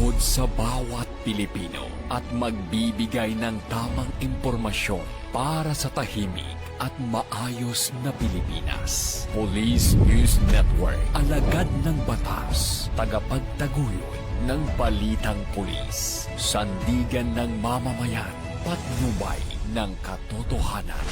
lingkod sa bawat Pilipino at magbibigay ng tamang impormasyon para sa tahimik at maayos na Pilipinas. Police News Network, alagad ng batas, tagapagtaguyod ng balitang pulis, sandigan ng mamamayan, patnubay ng katotohanan.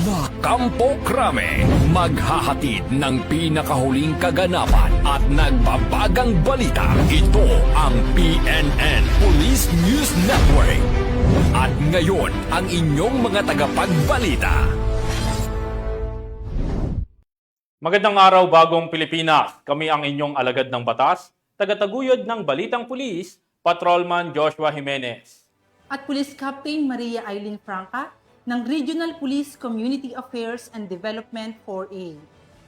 La Campo Crame, maghahatid ng pinakahuling kaganapan at nagbabagang balita. Ito ang PNN Police News Network. At ngayon, ang inyong mga tagapagbalita. Magandang araw, bagong Pilipinas. Kami ang inyong alagad ng batas, tagataguyod ng Balitang Pulis, Patrolman Joshua Jimenez. At Police Captain Maria Eileen Franca ng Regional Police Community Affairs and Development 4A.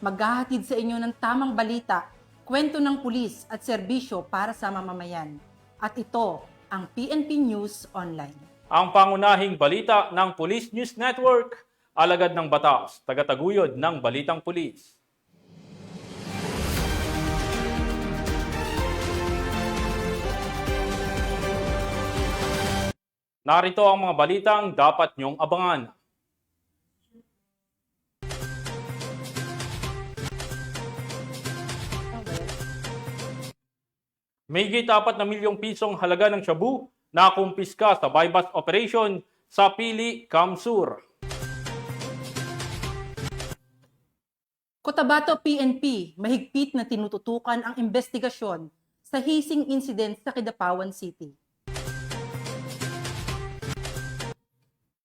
Maghahatid sa inyo ng tamang balita, kwento ng pulis at serbisyo para sa mamamayan. At ito ang PNP News Online. Ang pangunahing balita ng Police News Network, alagad ng batas, tagataguyod ng Balitang Pulis. Narito ang mga balitang dapat niyong abangan. Mahigit 4 na milyong pisong halaga ng shabu na kumpiska sa buy-bust operation sa Pili, Kamsur. Cotabato PNP, mahigpit na tinututukan ang investigasyon sa hising incident sa Kidapawan City.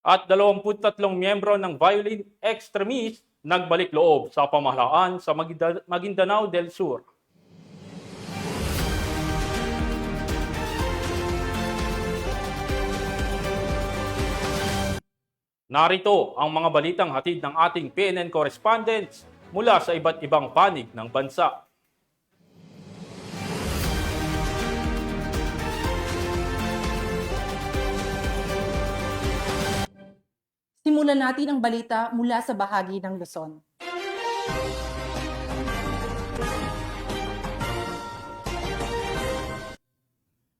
At 23 miyembro ng violent extremist nagbalik loob sa pamahalaan sa Maguindanao del Sur. Narito ang mga balitang hatid ng ating PNN correspondents mula sa iba't ibang panig ng bansa. Simulan natin ang balita mula sa bahagi ng Luzon.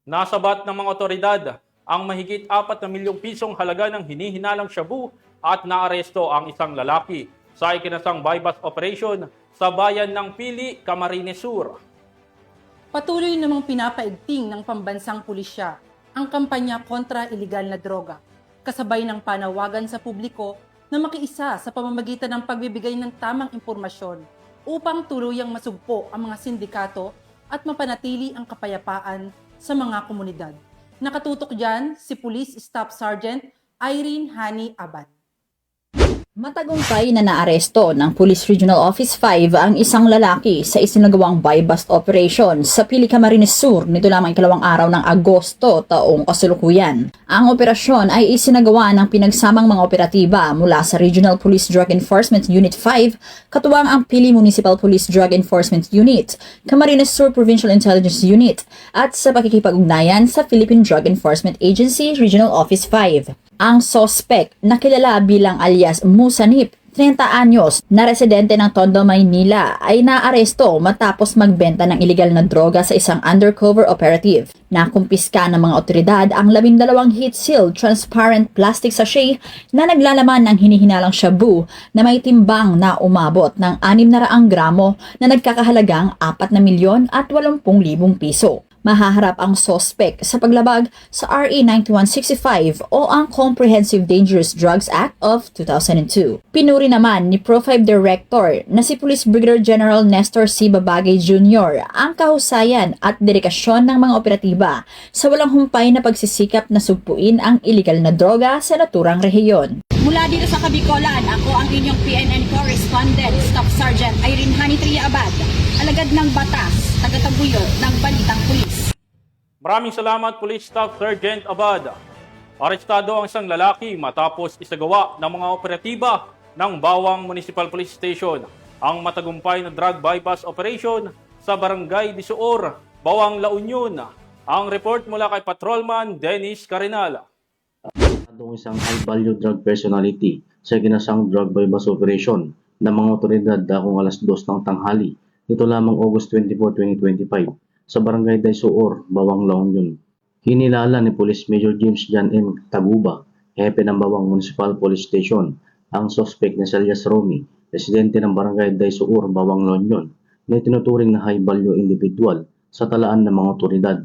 Nasabat ng mga otoridad ang mahigit 4 na milyong pisong halaga ng hinihinalang shabu at naaresto ang isang lalaki sa ikinasang buy-bust operation sa bayan ng Pili, Camarines Sur. Patuloy namang pinapaigting ng pambansang pulisya ang kampanya kontra ilegal na droga, kasabay ng panawagan sa publiko na makiisa sa pamamagitan ng pagbibigay ng tamang impormasyon upang tuluyang masugpo ang mga sindikato at mapanatili ang kapayapaan sa mga komunidad. Nakatutok dyan si Police Staff Sergeant Irene Hani Abad. Matagumpay na naaresto ng Police Regional Office 5 ang isang lalaki sa isinagawang buy-bust operation sa Pili, Camarines Sur nito lamang ikalawang araw ng Agosto taong kasalukuyan. Ang operasyon ay isinagawa ng pinagsamang mga operatiba mula sa Regional Police Drug Enforcement Unit 5, katuwang ang Pili Municipal Police Drug Enforcement Unit, Camarines Sur Provincial Intelligence Unit, at sa pakikipag-ugnayan sa Philippine Drug Enforcement Agency Regional Office 5. Ang suspect na kilala bilang alias Musanip, 30 anyos, na residente ng Tondo, Maynila, ay naaresto matapos magbenta ng ilegal na droga sa isang undercover operative. Nakumpiska ng mga otoridad ang 12 heat-sealed transparent plastic sachet na naglalaman ng hinihinalang shabu na may timbang na umabot ng 600 gramo na nagkakahalagang 4,80,000 piso. Mahaharap ang suspect sa paglabag sa RA 9165 o ang Comprehensive Dangerous Drugs Act of 2002. Pinuri naman ni Pro5 Director na si Police Brigadier General Nestor C. Babagay Jr. ang kahusayan at dedikasyon ng mga operatiba sa walang humpay na pagsisikap na sugpuin ang iligal na droga sa naturang rehiyon. Mula dito sa Kabikolan, ako ang inyong PNN correspondent, Staff Sergeant Irene Hani Abad, alagad ng batas, tagataguyod ng Balitang Pulis. Maraming salamat, Police Staff Sergeant Abad. Arestado ang isang lalaki matapos isagawa ng mga operatiba ng Bawang Municipal Police Station ang matagumpay na drug buy-bust operation sa Barangay Disoor, Bawang La Union. Ang report mula kay Patrolman Dennis Carinal. Itong isang high-value drug personality sa ginasang drug buy-bust operation ng mga otoridad dakong alas 2 ng tanghali nito lamang August 24, 2025 sa Barangay Daysuor, Bawang La Union. Kinilala ni Police Major James John M. Taguba, hepe ng Bawang Municipal Police Station, ang suspect na si Elias Romy, residente ng Barangay Daysuor, Bawang La Union, na tinuturing na high value individual sa talaan ng mga otoridad.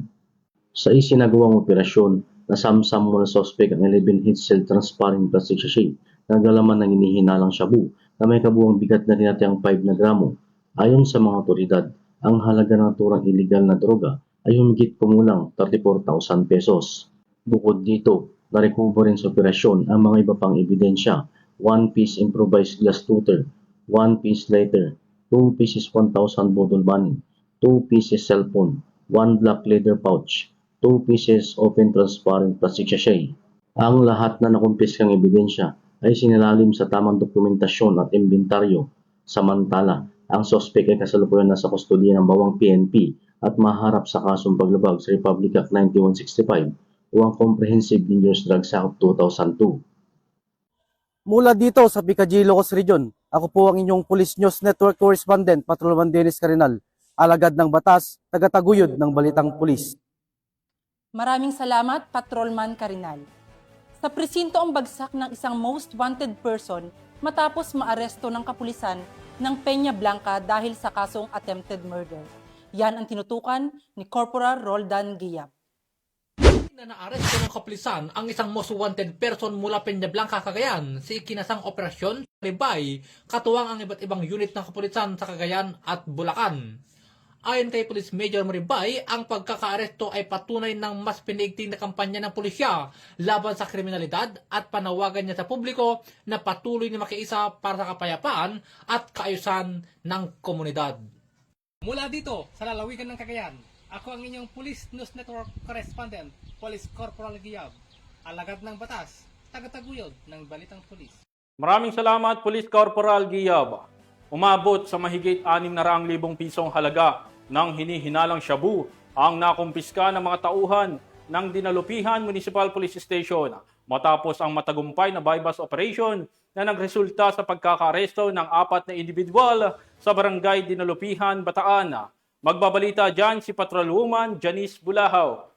Sa isinagawang operasyon, nasamsam mula suspect ang 11 heat cell transparent plastic sachet na naglalaman ng inihinalang shabu na may kabuuang bigat na tinatayang 5 na gramo. Ayon sa mga otoridad, ang halaga ng naturang illegal na droga ay humigit kumulang 34,000 pesos. Bukod dito, na-recover rin sa operasyon ang mga iba pang ebidensya, 1 piece improvised glass tutor, 1 piece lighter, 2 pieces 1,000 bottle money, 2 pieces cellphone, 1 black leather pouch, 2 pieces open transparent plastic sachet. Ang lahat na nakumpiskang ebidensya ay sinalalim sa tamang dokumentasyon at inventaryo. Samantala, ang suspect ay kasalukuyan nasa kustodiya ng Bawang PNP at maharap sa kasong paglabag sa Republic Act 9165 o ang Comprehensive Dangerous Drugs Act 2002. Mula dito sa Bicajilo, Ilocos Region, ako po ang inyong Police News Network Correspondent, Patrolman Dennis Carinal, alagad ng batas, tagataguyod ng Balitang Pulis. Maraming salamat, Patrolman Carinal. Sa presinto ang bagsak ng isang most wanted person matapos maaresto ng kapulisan ng Peña Blanca dahil sa kasong attempted murder. Yan ang tinutukan ni Corporal Roldan Guiap. Na naaresto ng kapulisan ang isang most wanted person mula Peña Blanca, Cagayan sa ikinasang operasyon Ribay, katuwang ang iba't ibang unit ng kapulisan sa Cagayan at Bulacan. Ayon kay Police Major Maribay, ang pagkakaaresto ay patunay ng mas pinigting na kampanya ng pulisya laban sa kriminalidad at panawagan niya sa publiko na patuloy na makiisa para sa kapayapaan at kaayusan ng komunidad. Mula dito sa lalawigan ng Cagayan, ako ang inyong Police News Network Correspondent, Police Corporal Guiab, alagad ng batas, tagataguyod ng Balitang Pulis. Maraming salamat, Police Corporal Guiab. Umabot sa mahigit 600,000 pisong halaga ng hinihinalang shabu ang nakumpiska ng mga tauhan ng Dinalupihan Municipal Police Station matapos ang matagumpay na bypass operation na nagresulta sa pagkakaaresto ng 4 na individual sa Barangay Dinalupihan, Bataan. Magbabalita dyan si Patrolwoman Janice Bulahaw.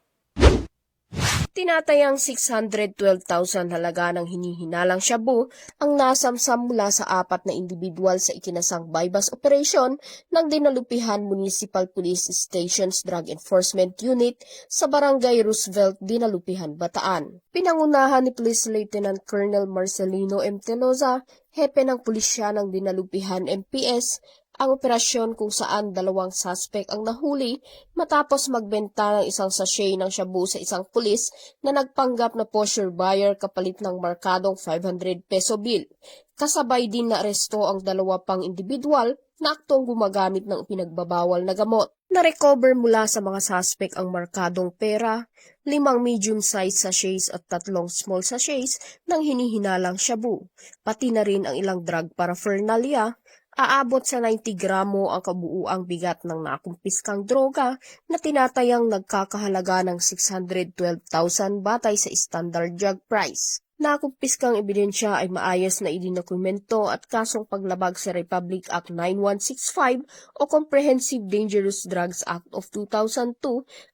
Tinatayang 612,000 halaga ng hinihinalang shabu ang nasamsam mula sa 4 na individual sa ikinasang bypass operation ng Dinalupihan Municipal Police Station's Drug Enforcement Unit sa Barangay Roosevelt, Dinalupihan, Bataan. Pinangunahan ni Police Lieutenant Colonel Marcelino M. Telosa, hepe ng pulisya ng Dinalupihan MPS, ang operasyon kung saan 2 suspect ang nahuli matapos magbenta ng isang sachet ng shabu sa isang pulis na nagpanggap na posture buyer kapalit ng markadong 500 peso bill. Kasabay din na aresto ang 2 pang individual na aktong gumagamit ng pinagbabawal na gamot. Na-recover mula sa mga suspect ang markadong pera, 5 medium-sized sachets at 3 small sachets ng hinihinalang shabu, pati na rin ang ilang drug paraphernalia. Aabot sa 90 gramo ang kabuuang bigat ng nakumpiskang droga na tinatayang nagkakahalaga ng 612,000 batay sa standard drug price. Nakumpiskang ebidensya ay maayos na idinokumento at kasong paglabag sa Republic Act 9165 o Comprehensive Dangerous Drugs Act of 2002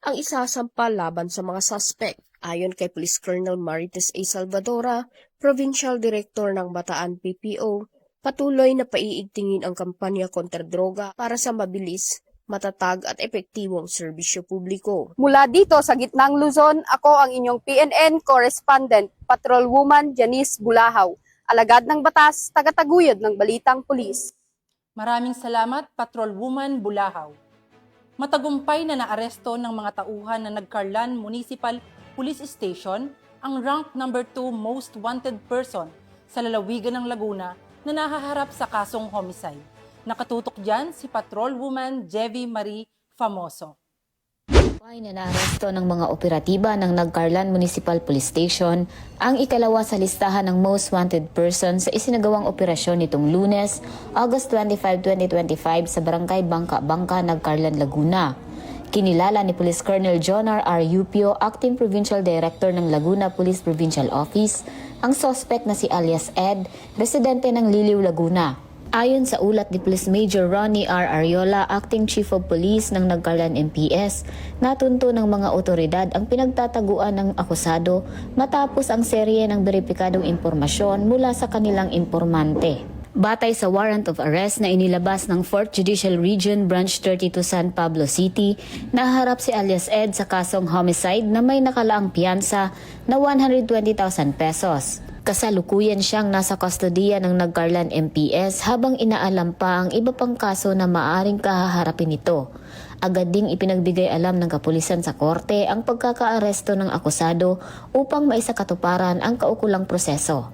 ang isasampa laban sa mga suspect. Ayon kay Police Colonel Marites A. Salvadora, Provincial Director ng Bataan PPO, patuloy na paiigtingin ang kampanya kontra droga para sa mabilis, matatag at epektibong serbisyo publiko. Mula dito sa gitnang Luzon, ako ang inyong PNN Correspondent, Patrolwoman Janice Bulahaw, alagad ng batas, tagataguyod ng Balitang Pulis. Maraming salamat, Patrolwoman Bulahaw. Matagumpay na naaresto ng mga tauhan na Nagcarlan Municipal Police Station ang rank number 2 most wanted person sa lalawigan ng Laguna na nahaharap sa kasong homicide. Nakatutok dyan si Patrolwoman Jevi Marie Famoso. Ay na naaresto ng mga operatiba ng Nagcarlan Municipal Police Station ang ikalawa sa listahan ng most wanted person sa isinagawang operasyon nitong Lunes, August 25, 2025 sa Barangay Bangka-Bangka, Nagcarlan, Laguna. Kinilala ni Police Colonel John R. Yupio, Acting Provincial Director ng Laguna Police Provincial Office, ang suspect na si alias Ed, residente ng Liliw, Laguna. Ayon sa ulat ni Police Major Ronnie R. Ariola, Acting Chief of Police ng Nagcarlan MPS, natunto ng mga otoridad ang pinagtataguan ng akusado matapos ang serye ng beripikadong impormasyon mula sa kanilang impormante. Batay sa warrant of arrest na inilabas ng 4th Judicial Region Branch 32 San Pablo City, naharap si alias Ed sa kasong homicide na may nakalaang piyansa na 120,000 pesos. Kasalukuyan siyang nasa kustodiya ng Nagcarlan MPS habang inaalam pa ang iba pang kaso na maaring kahaharapin nito. Agad ding ipinagbigay alam ng kapulisan sa korte ang pagkakaaresto ng akusado upang maisakatuparan ang kaukulang proseso.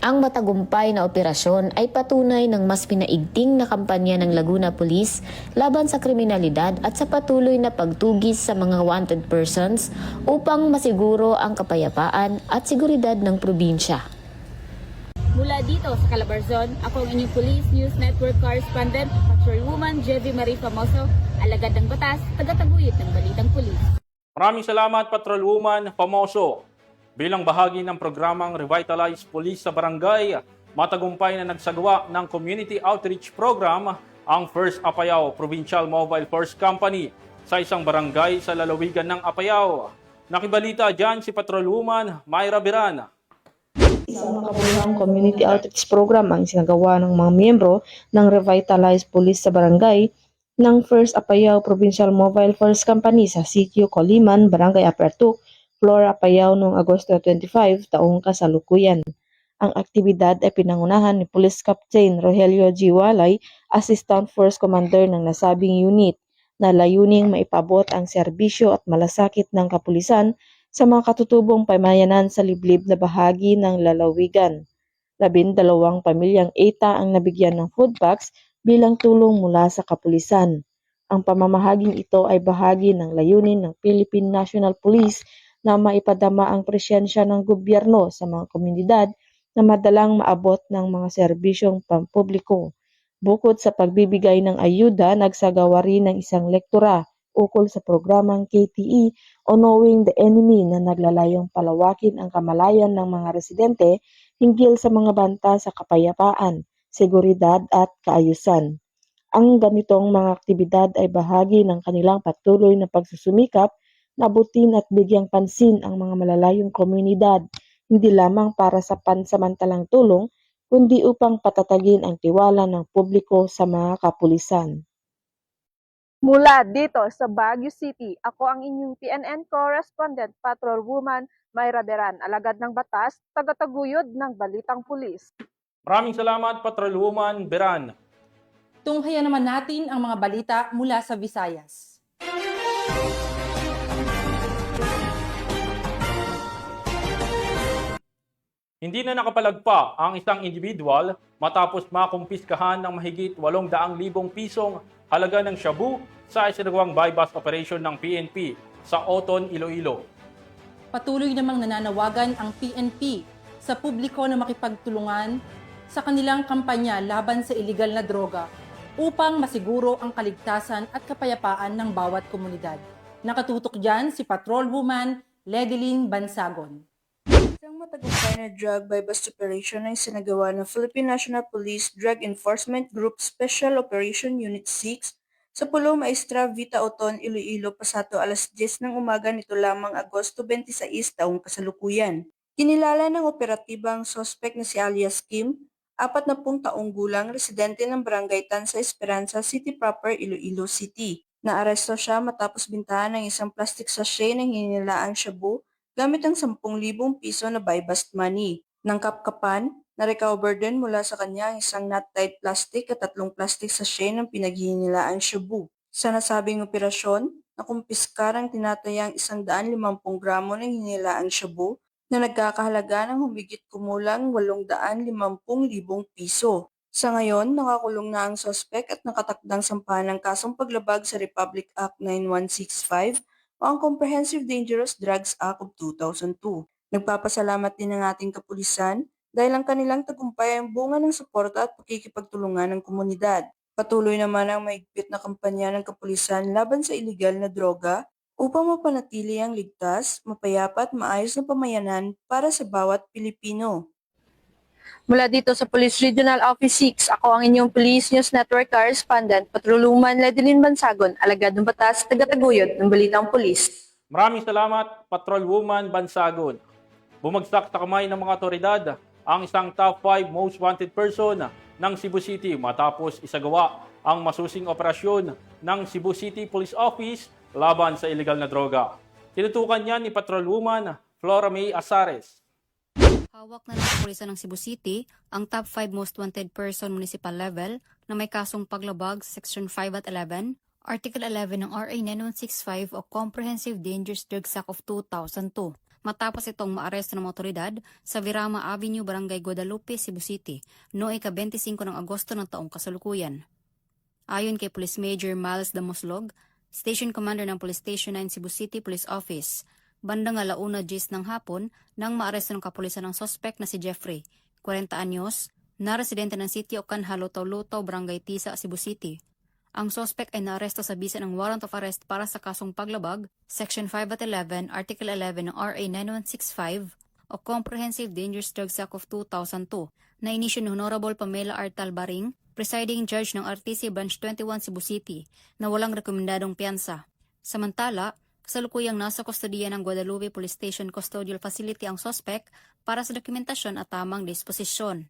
Ang matagumpay na operasyon ay patunay ng mas pinaigting na kampanya ng Laguna Police laban sa kriminalidad at sa patuloy na pagtugis sa mga wanted persons upang masiguro ang kapayapaan at seguridad ng probinsya. Mula dito sa Calabarzon, ako ang inyong Police News Network Correspondent, Patrolwoman Jevie Marie Famoso, alagad ng batas, tagataguyod ng balitang pulis. Maraming salamat, Patrolwoman Famoso. Bilang bahagi ng programang Revitalize Police sa Barangay, matagumpay na nagsagawa ng Community Outreach Program ang First Apayao Provincial Mobile Force Company sa isang barangay sa lalawigan ng Apayao. Nakibalita dyan si Patrolwoman Myra Biran. Isang makabuluhang community outreach program ang sinagawa ng mga miyembro ng Revitalize Police sa Barangay ng First Apayao Provincial Mobile Force Company sa Sitio Coliman, Barangay Apertuk, Flora Apayao noong Agosto 25 taong kasalukuyan. Ang aktibidad ay pinangunahan ni Police Captain Rogelio G. Walay, Assistant Force Commander ng nasabing unit, na layuning maipabot ang serbisyo at malasakit ng kapulisan sa mga katutubong pamayanan sa liblib na bahagi ng lalawigan. 12 pamilyang ETA ang nabigyan ng food packs bilang tulong mula sa kapulisan. Ang pamamahaging ito ay bahagi ng layunin ng Philippine National Police na maipadama ang presensya ng gobyerno sa mga komunidad na madalang maabot ng mga serbisyong pampubliko. Bukod sa pagbibigay ng ayuda, nagsagawa rin ng isang lektura ukol sa programang KTE o Knowing the Enemy na naglalayong palawakin ang kamalayan ng mga residente hinggil sa mga banta sa kapayapaan, seguridad at kaayusan. Ang ganitong mga aktibidad ay bahagi ng kanilang patuloy na pagsusumikap na abutin at bigyang pansin ang mga malalayong komunidad, hindi lamang para sa pansamantalang tulong, kundi upang patatagin ang tiwala ng publiko sa mga kapulisan. Mula dito sa Baguio City, ako ang inyong PNN Correspondent, Patrolwoman Myra Beran, alagad ng batas, tagataguyod ng balitang pulis. Maraming salamat, Patrolwoman Beran. Tunghayan naman natin ang mga balita mula sa Visayas. Hindi na nakapalagpa ang isang individual matapos makumpiskahan ng mahigit 800,000 pisong halaga ng shabu sa isinagawang buy-bust operation ng PNP sa Oton, Iloilo. Patuloy namang nananawagan ang PNP sa publiko na makipagtulungan sa kanilang kampanya laban sa iligal na droga upang masiguro ang kaligtasan at kapayapaan ng bawat komunidad. Nakatutok dyan si Patrolwoman Ledilyn Bansagon. Isang matagumpay na drug buy-bust operation ay sinagawa ng Philippine National Police Drug Enforcement Group Special Operation Unit 6 sa Pulo Maestra Vita Oton, Iloilo, pasato alas 10 ng umaga nito lamang Agosto 26 taong kasalukuyan. Kinilala ng operatibang sospek na si alias Kim, 40 taong gulang, residente ng Barangay Tansa Esperanza City Proper, Iloilo City. Naaresto siya matapos bintahan ng isang plastic sachet ng hinilaang shabu gamit ang 10,000 piso na buy-bust money. Nang kapkapan, na-recover din mula sa kanya ang isang knot-tied plastic at 3 plastic sachet ng pinaghihinilaang shabu. Sa nasabing operasyon, nakumpiskar ang tinatayang 150 gramo ng hinilaang shabu na nagkakahalaga ng humigit kumulang 850,000 piso. Sa ngayon, nakakulong na ang sospek at nakatakdang sampahan ng kasong paglabag sa Republic Act 9165 o ang Comprehensive Dangerous Drugs Act of 2002. Nagpapasalamat din ang ating kapulisan dahil ang kanilang tagumpay ay bunga ng suporta at pakikipagtulungan ng komunidad. Patuloy naman ang mahigpit na kampanya ng kapulisan laban sa iligal na droga upang mapanatili ang ligtas, mapayapa at maayos na pamayanan para sa bawat Pilipino. Mula dito sa Police Regional Office 6, ako ang inyong Police News Network Correspondent, Patrolwoman Ledeline Bansagon, alagad ng batas, tagataguyod ng Balitang Pulis. Maraming salamat, Patrolwoman Bansagon. Bumagsak sa kamay ng mga otoridad ang isang top 5 most wanted person ng Cebu City matapos isagawa ang masusing operasyon ng Cebu City Police Office laban sa illegal na droga. Tinutukan niya ni Patrolwoman Flora May Asares. Hawak na ng kapulisan ng Cebu City ang top 5 most wanted person municipal level na may kasong paglabag sa Section 5 at 11, Article 11 ng RA 9165 o Comprehensive Dangerous Drugs Act of 2002. Matapos itong maaresto ng otoridad sa Virama Avenue, Barangay Guadalupe, Cebu City, noong ika-25 ng Agosto ng taong kasalukuyan. Ayon kay Police Major Miles Damoslog, Station Commander ng Police Station 9 Cebu City Police Office, bandang 1:10 ng hapon nang maaresto ng kapulisan ng sospek na si Jeffrey, 40 anyos, na residente ng Sitio Canha, Lutaw-Lutaw, Barangay Tisa, Cebu City. Ang sospek ay naaresto sa bisa ng warrant of arrest para sa kasong paglabag, Section 5 at 11, Article 11 ng RA 9165 o Comprehensive Dangerous Drugs Act of 2002 na inisyu ni Honorable Pamela Artal Baring, Presiding Judge ng RTC Branch 21 Cebu City na walang rekomendadong piyansa. Samantala, kasalukuyang nasa kustodiya ng Guadalupe Police Station Custodial Facility ang sospek para sa dokumentasyon at tamang disposisyon.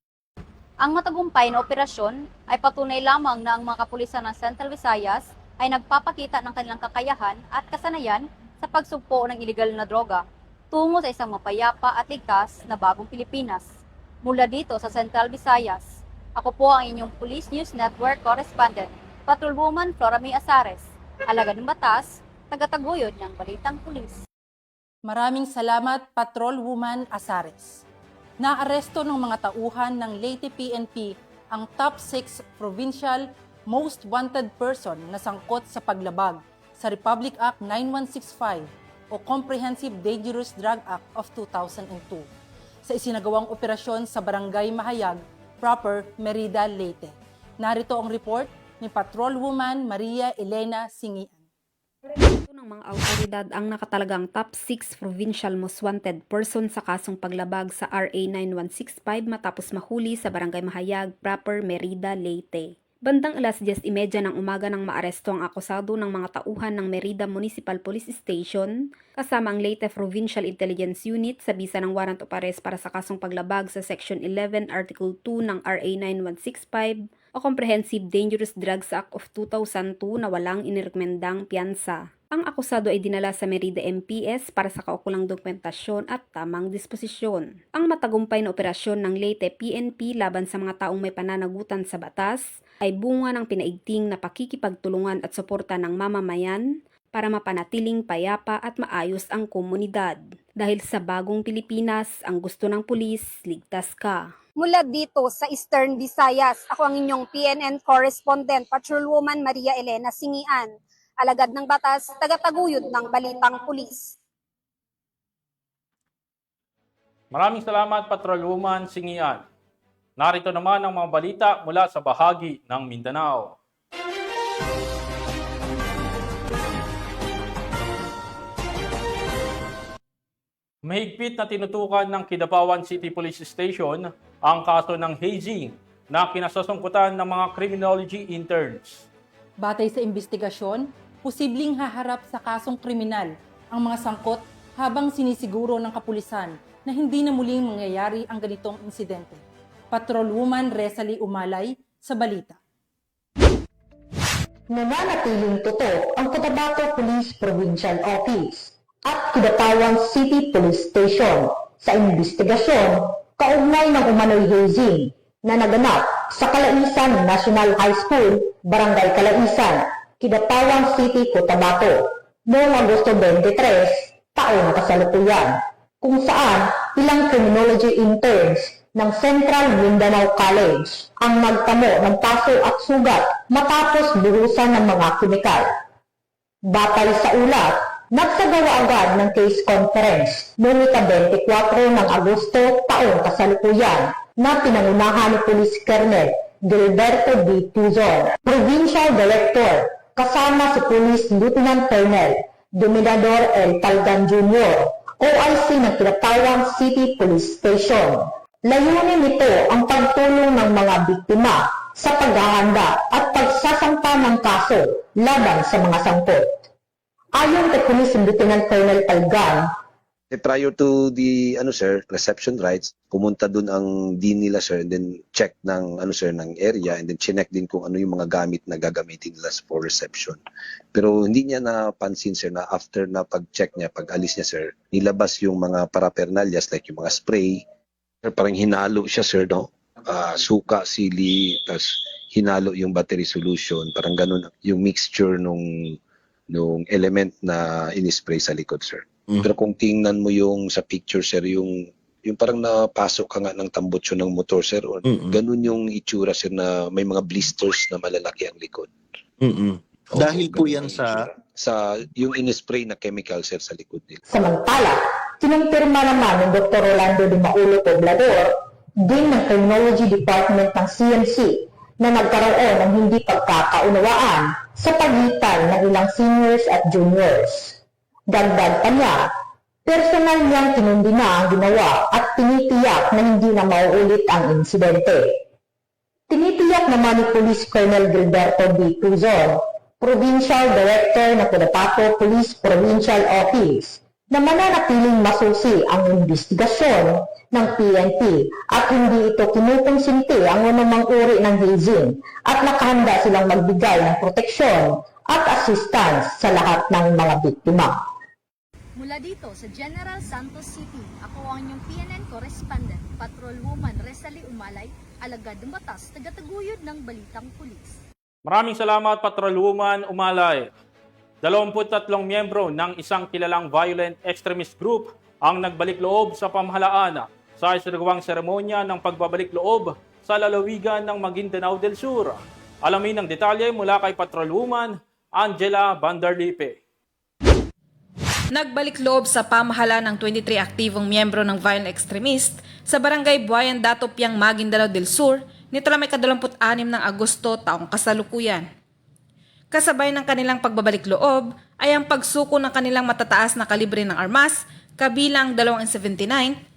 Ang matagumpay na operasyon ay patunay lamang na ang mga kapulisan ng Central Visayas ay nagpapakita ng kanilang kakayahan at kasanayan sa pagsugpo ng iligal na droga tungo sa isang mapayapa at ligtas na bagong Pilipinas. Mula dito sa Central Visayas, ako po ang inyong Police News Network Correspondent, Patrolwoman Flora May Asares, alagad ng batas, tagataguyod ng Balitang Pulis. Maraming salamat, Patrolwoman Asares. Naaresto ng mga tauhan ng Leyte PNP ang top 6 provincial most wanted person na sangkot sa paglabag sa Republic Act 9165 o Comprehensive Dangerous Drug Act of 2002 sa isinagawang operasyon sa Barangay Mahayag, proper Merida, Leyte. Narito ang report ni Patrolwoman Maria Elena Singian. Ito ng mga autoridad ang nakatalagang top 6 provincial most wanted person sa kasong paglabag sa RA 9165 matapos mahuli sa Barangay Mahayag, proper Merida, Leyte. Bandang 10:30 ng umaga nang maaresto ang akusado ng mga tauhan ng Merida Municipal Police Station kasama ang Leyte Provincial Intelligence Unit sa bisa ng warrant of arrest para sa kasong paglabag sa Section 11 Article 2 ng RA 9165 o Comprehensive Dangerous Drugs Act of 2002 na walang inirekomendang piyansa. Ang akusado ay dinala sa Merida MPS para sa kaukulang dokumentasyon at tamang disposisyon. Ang matagumpay na operasyon ng Leyte PNP laban sa mga taong may pananagutan sa batas ay bunga ng pinaigting na pakikipagtulungan at suporta ng mamamayan para mapanatiling payapa at maayos ang komunidad. Dahil sa bagong Pilipinas, ang gusto ng pulis, ligtas ka. Mula dito sa Eastern Visayas, ako ang inyong PNN Correspondent, Patrolwoman Maria Elena Singian, alagad ng batas, tagataguyod ng Balitang Pulis. Maraming salamat, Patrolwoman Singian. Narito naman ang mga balita mula sa bahagi ng Mindanao. Mahigpit na tinutukan ng Kidapawan City Police Station ang kaso ng hazing na kinasasangkutan ng mga criminology interns. Batay sa investigasyon, posibleng haharap sa kasong kriminal ang mga sangkot habang sinisiguro ng kapulisan na hindi na muling mangyayari ang ganitong insidente. Patrolwoman Resalie Umalay sa balita. Nananatiling tutok ang Cotabato Police Provincial Office at Kidapawan City Police Station sa investigasyon kaugnay ng umano'y hazing na naganap sa Kalaisan National High School, Barangay Kalaisan, Kidapawan City, Cotabato, noong Agosto 23, taong kasalukuyan, kung saan ilang criminology interns ng Central Mindanao College ang nagtamo ng paso at sugat matapos buhusan ng mga kemikal. Batay sa ulat, nagsagawa agad ng case conference noong ika-24 ng Agosto taong kasalukuyan na pinangunahan ni Police Colonel Gilberto B. Tuzon, Provincial Director, kasama si Police Lieutenant Colonel Dominador L. Talgan Jr., OIC ng Kidapawan City Police Station. Layunin nito ang pagtulong ng mga biktima sa paghahanda at pagsasampa ng kaso laban sa mga sangkot. Ayon kay Police Lieutenant Colonel Palgan, prior to the reception rights, pumunta dun ang dean nila sir, and then check ng ng area, and then chinek din kung ano yung mga gamit na gagamitin nila for reception. Pero hindi niya napansin sir na after na pag-check niya, pag-alis niya sir, nilabas yung mga paraphernalias like yung mga spray. Parang hinalo siya sir, no? Suka, sili, tas hinalo yung battery solution, parang ganun yung mixture nung element na inispray sa likod sir. Pero kung tingnan mo yung sa picture sir, yung parang napasok ka nga ng tambutso ng motor sir, or ganun yung itsura sir, na may mga blisters na malalaki ang likod. Dahil po yan sa yung inispray na chemical sir sa likod nila. samantala, kinumpirma naman ng Dr. Rolando de Maulo Poblador, din ng Criminology Department ng CMC, na nagkaroon ng hindi pagkakaunawaan sa pagitan ng ilang seniors at juniors. Dagdag pa niya, personal niyang kinundi na ang ginawa at tinitiyak na hindi na mauulit ang insidente. Tinitiyak naman ni Police Colonel Gilberto B. Cruzon, Provincial Director ng Cotabato Police Provincial Office, na mananatiling masusi ang investigasyon ng PNP at hindi ito kinukonsinti ang anumang uri ng hazing at nakahanda silang magbigay ng proteksyon at assistance sa lahat ng mga biktima. Mula dito sa General Santos City, ako ang inyong PNN correspondent, Patrolwoman Resalie Umalay, alagad ng batas, tagataguyod ng Balitang Pulis. Maraming salamat, Patrolwoman Umalay. 23 miyembro ng isang kilalang violent extremist group ang nagbalik loob sa pamahalaan sa isinagawang seremonya ng pagbabalik loob sa lalawigan ng Maguindanao del Sur. Alamin ang detalye mula kay Patrolwoman Angela Bandarlipe. Nagbalik loob sa pamahalaan ng 23 aktibong miyembro ng violent extremist sa barangay Buayan Datopiang, Maguindanao del Sur nito na may 26 ng Agosto taong kasalukuyan. Kasabay ng kanilang pagbabalik loob ay ang pagsuko ng kanilang matataas na kalibre ng armas, kabilang 2 M79,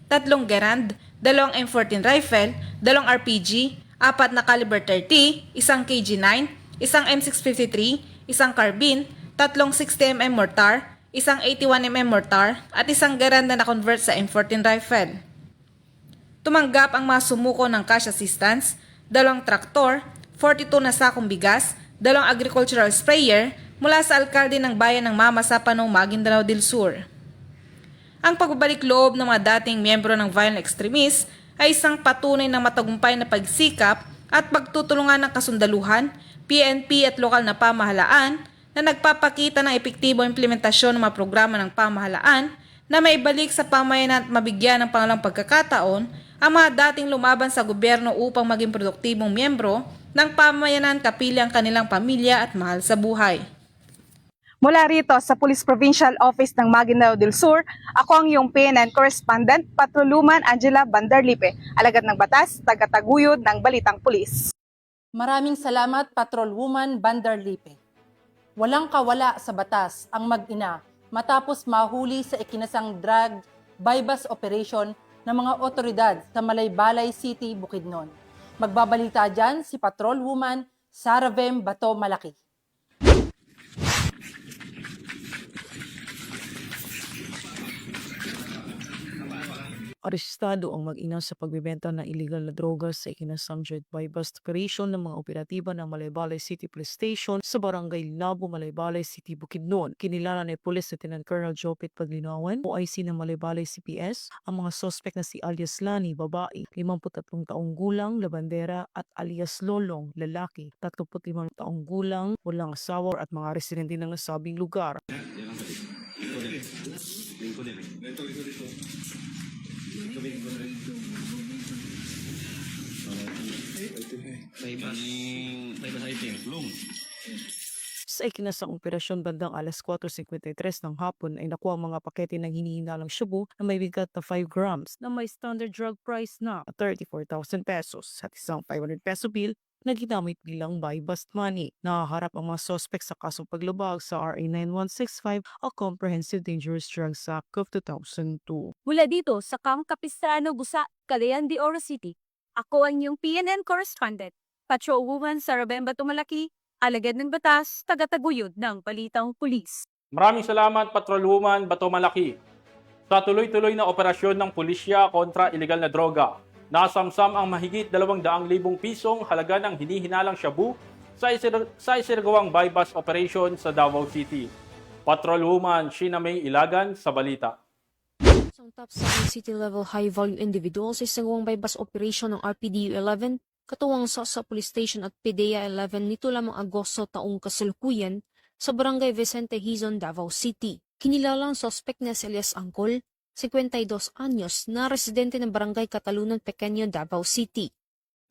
3 Garand, 2 M14 rifle, 2 RPG, 4 na caliber 30, 1 KG9, 1 M653, 1 carbine, 3 60mm mortar, 1 81mm mortar at 1 Garand na na-convert sa M14 rifle. Tumanggap ang mga sumuko ng cash assistance, 2 traktor, 42 na sakong bigas, 2 agricultural sprayer mula sa alkalde ng bayan ng Mama sa Panong, Maguindanao del Sur. Ang pagbabalik loob ng mga dating miyembro ng violent extremists ay isang patunay ng matagumpay na pagsikap at pagtutulungan ng kasundaluhan, PNP at lokal na pamahalaan na nagpapakita ng epektibong implementasyon ng mga programa ng pamahalaan na maibalik sa pamayanan at mabigyan ng pangalang pagkakataon ang mga dating lumaban sa gobyerno upang maging produktibong miyembro ng pamayanan kapili ang kanilang pamilya at mahal sa buhay. Mula rito sa Police Provincial Office ng Maguindanao del Sur, ako ang iyong PNN correspondent, Patrolwoman Angela Bandarlipe, alagad ng batas, tagataguyod ng Balitang Pulis. Maraming salamat, Patrolwoman Bandarlipe. Walang kawala sa batas ang mag-ina matapos mahuli sa ikinasang drug bypass operation ng mga otoridad sa Malaybalay City, Bukidnon. Magbabalita dyan si Patrolwoman Saravem Bato Malaki. Arestado ang mag-ina sa pagbebenta ng illegal na droga sa ikinasang joint bypass operation ng mga operatiba ng Malaybalay City Police Station sa Barangay Labo, Malaybalay City, Bukidnon. Kinilala ni Police Lieutenant Colonel Jopit Paglinawan, OIC ng Malaybalay CPS, ang mga sospek na si alias Lani, babae, 53 taong gulang, labandera, at alias Lolong, lalaki, 35 taong gulang, walang asawa at mga residente ng nasabing lugar. Sa ikinasang operasyon bandang alas 4:53 ng hapon ay nakuha ang mga pakete ng hinihinalang shabu na may bigat na 5 grams na may standard drug price na 34,000 pesos at isang 500 peso bill na ginamit bilang buy-bust money. Nahaharap ang mga sospek sa kasong paglabag sa RA 9165 o Comprehensive Dangerous Drugs Act of 2002. Mula dito sa Camp Capistrano, Busa, Cagayan de Oro City, ako ang iyong PNN correspondent, Patrolwoman Sara Bemba Tumalaki, alagad ng batas, tagataguyod ng Balitang Pulis. Maraming salamat, Patrolwoman Bato Malaki. Sa tuloy-tuloy na operasyon ng pulisya kontra ilegal na droga, nasamsam ang mahigit 200,000 pisong halaga ng hinihinalang shabu sa isinagawang buy-bust operation sa Davao City. Patrolwoman Sheena May Ilagan sa balita. Isang top 7 city-level high-volume individuals sa isang buy-bust operation ng RPDU-11 katuwang sa Police Station at PDEA-11 nito lamang Agosto taong kasalukuyan sa Barangay Vicente Hizon, Davao City. Kinilala ang suspect na si Elias Angkol, 52 anyos, na residente ng Barangay Catalunan Pequeño, Davao City.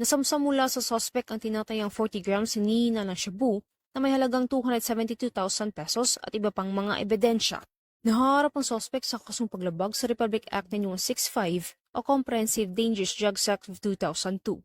Nasamsam mula sa suspect ang tinatayang 40 grams hinihina ng shabu na may halagang 272,000 pesos at iba pang mga ebidensya. Naharap ang suspect sa kasong paglabag sa Republic Act 9165 o Comprehensive Dangerous Drugs Act of 2002.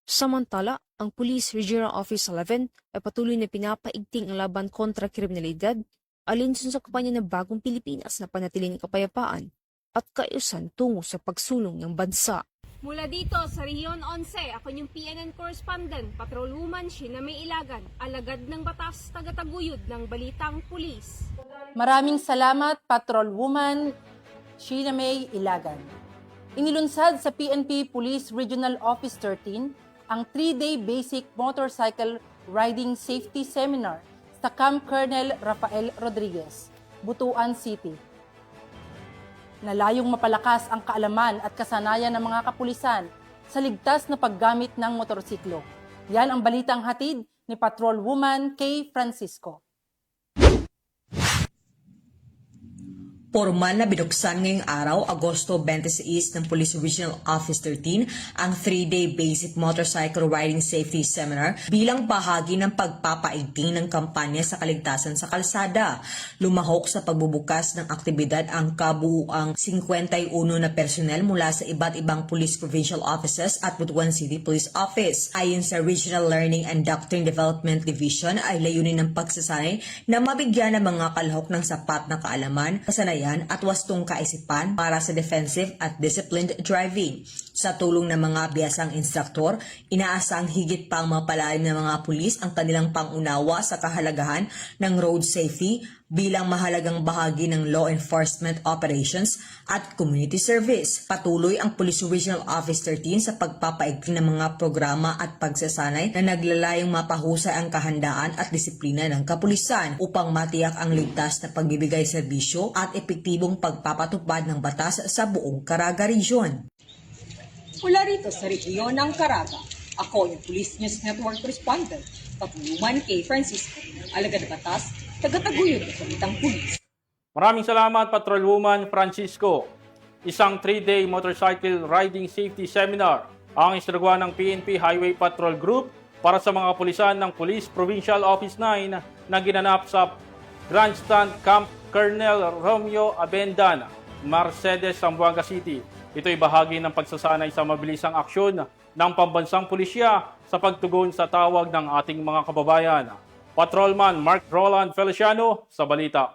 Samantala, ang Police Regional Office 11 ay patuloy na pinapaigting ang laban kontra kriminalidad alinsun sa kampanya ng Bagong Pilipinas na panatiling kapayapaan at kaayusan tungo sa pagsulong ng bansa. Mula dito sa Region 11, ako yung PNN correspondent, Patrolwoman Sheena May Ilagan, alagad ng batas, tagataguyod ng Balitang Pulis. Maraming salamat, Patrolwoman Sheena May Ilagan. Inilunsad sa PNP Police Regional Office 13 ang 3-day Basic Motorcycle Riding Safety Seminar sa Camp Colonel Rafael Rodriguez, Butuan City. Nalayong mapalakas ang kaalaman at kasanayan ng mga kapulisan sa ligtas na paggamit ng motorsiklo. Yan ang balitang hatid ni Patrolwoman Kay Francisco. Formal na binuksan ngayong araw, Agosto 26 ng Police Regional Office 13 ang 3-day Basic Motorcycle Riding Safety Seminar bilang bahagi ng pagpapaigting ng kampanya sa kaligtasan sa kalsada. Lumahok sa pagbubukas ng aktibidad ang kabuuang 51 na personel mula sa iba't ibang Police Provincial Offices at Butuan City Police Office. Ayon sa Regional Learning and Doctrine Development Division ay layunin ng pagsasanay na mabigyan ng mga kalahok ng sapat na kaalaman, kasanayan at wastong kaisipan para sa defensive at disciplined driving. Sa tulong ng mga biyasang instruktor, inaasang higit pang mapalalim ng mga pulis ang kanilang pangunawa sa kahalagahan ng road safety bilang mahalagang bahagi ng law enforcement operations at community service. Patuloy ang Police Regional Office 13 sa pagpapaigting ng mga programa at pagsasanay na naglalayong mapahusay ang kahandaan at disiplina ng kapulisan upang matiyak ang ligtas na pagbibigay serbisyo at epektibong pagpapatupad ng batas sa buong Caraga Region. Mula rito sa rehiyon ng Caraga, ako yung Police News Network Correspondent, Patrolwoman Kay Francisco, alagad na batas, tagataguyod ng Balitang Pulis. Maraming salamat, Patrolwoman Francisco. Isang 3-day motorcycle riding safety seminar ang isinagawa ng PNP Highway Patrol Group para sa mga kapulisan ng Police Provincial Office 9 na ginanap sa Grandstand Camp Colonel Romeo Abendan, Mercedes, Zamboanga City. Ito'y bahagi ng pagsasanay sa mabilisang aksyon ng pambansang pulisya sa pagtugon sa tawag ng ating mga kababayan. Patrolman Mark Roland Feliciano sa balita.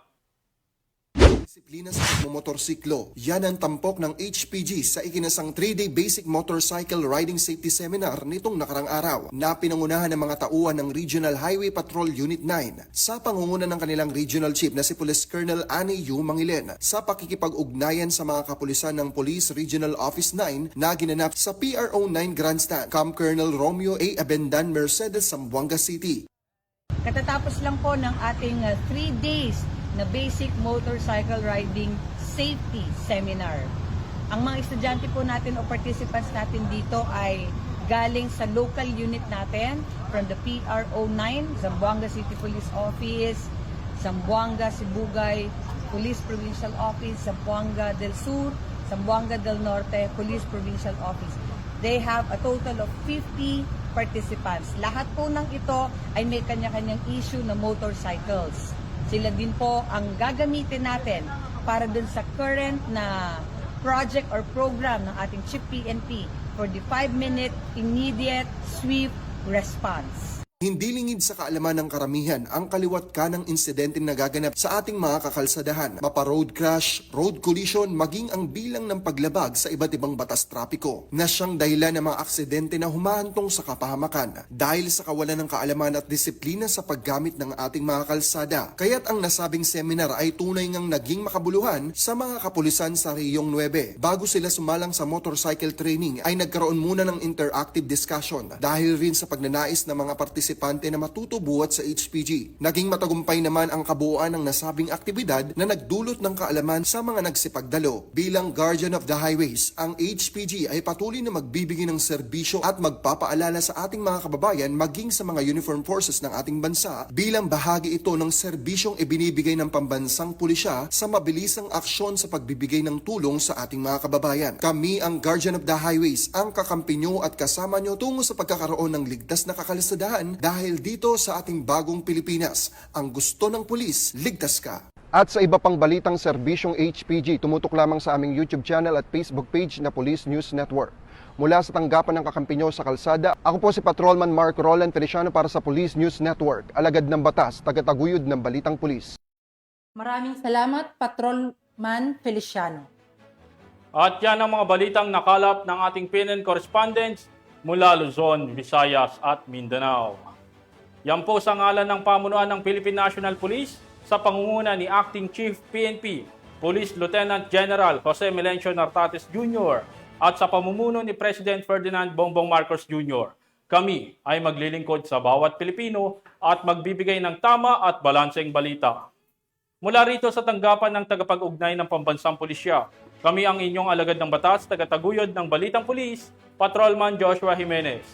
Disiplina sa pagmumotorsiklo. Yan ang tampok ng HPG sa ikinasang 3-day Basic Motorcycle Riding Safety Seminar nitong nakarang araw na pinangunahan ng mga tauhan ng Regional Highway Patrol Unit 9 sa pangunguna ng kanilang Regional Chief na si Police Colonel Annie Yu Mangilen sa pakikipag-ugnayan sa mga kapulisan ng Police Regional Office 9 na ginanap sa PRO 9 Grandstand, Camp Colonel Romeo A. Abendan, Mercedes, Zamboanga City. Katatapos lang po ng ating 3 days na Basic Motorcycle Riding Safety Seminar. Ang mga estudyante po natin o participants natin dito ay galing sa local unit natin from the PRO 9, Zamboanga City Police Office, Zamboanga Sibugay Police Provincial Office, Zamboanga del Sur, Zamboanga del Norte Police Provincial Office. They have a total of 50 participants. Lahat po ng ito ay may kanya-kanyang issue na motorcycles. Sila din po ang gagamitin natin para dun sa current na project or program ng ating Chief PNP for the 5-minute immediate, swift, response. Hindi lingid sa kaalaman ng karamihan ang kaliwat kanang insidente na nagaganap sa ating mga kakalsadahan, mapa-road crash, road collision, maging ang bilang ng paglabag sa iba't ibang batas trapiko na siyang dahilan ng mga aksidente na humahantong sa kapahamakan dahil sa kawalan ng kaalaman at disiplina sa paggamit ng ating mga kalsada. Kaya't ang nasabing seminar ay tunay ngang naging makabuluhan sa mga kapulisan sa Riyong 9. Bago sila sumalang sa motorcycle training ay nagkaroon muna ng interactive discussion dahil rin sa pagnanais ng mga partisipante na matutubuhat sa HPG. Naging matagumpay naman ang kabuuan ng nasabing aktibidad na nagdulot ng kaalaman sa mga nagsipagdalo. Bilang Guardian of the Highways, ang HPG ay patuloy na magbibigay ng serbisyo at magpapaalala sa ating mga kababayan maging sa mga uniform forces ng ating bansa bilang bahagi ito ng serbisyong ibinibigay ng pambansang pulisya sa mabilisang aksyon sa pagbibigay ng tulong sa ating mga kababayan. Kami ang Guardian of the Highways, ang kakampi nyo at kasama nyo tungo sa pagkakaroon ng ligtas na kakalsadahan dahil dito sa ating bagong Pilipinas, ang gusto ng pulis, ligtas ka. At sa iba pang balitang serbisyong HPG, tumutok lamang sa aming YouTube channel at Facebook page na Police News Network. Mula sa tanggapan ng kakampi nyo sa kalsada, ako po si Patrolman Mark Roland Feliciano para sa Police News Network, alagad ng batas, tagataguyod ng balitang pulis. Maraming salamat, Patrolman Feliciano. At yan ang mga balitang nakalap ng ating PNN correspondents mula Luzon, Visayas at Mindanao. Yan po sa ngalan ng pamunuan ng Philippine National Police sa pangunguna ni Acting Chief PNP, Police Lieutenant General Jose Melencio Nartates Jr. at sa pamumuno ni President Ferdinand Bongbong Marcos Jr. Kami ay maglilingkod sa bawat Pilipino at magbibigay ng tama at balanseng balita. Mula rito sa tanggapan ng tagapag-ugnay ng Pambansang Pulisya, kami ang inyong alagad ng batas, tagataguyod ng Balitang Pulis, Patrolman Joshua Jimenez.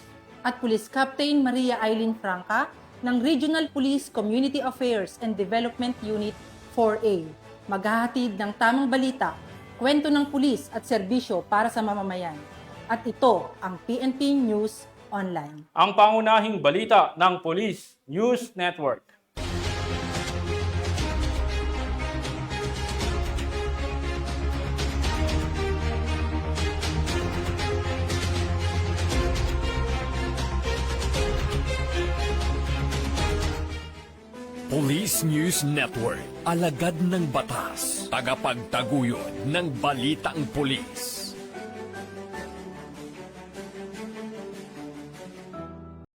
At Police Captain Maria Eileen Franca ng Regional Police Community Affairs and Development Unit 4A. Maghahatid ng tamang balita, kwento ng pulis at serbisyo para sa mamamayan. At ito ang PNP News Online. Ang pangunahing balita ng Police News Network. Police News Network, alagad ng batas, tagapagtaguyod ng balitang pulis.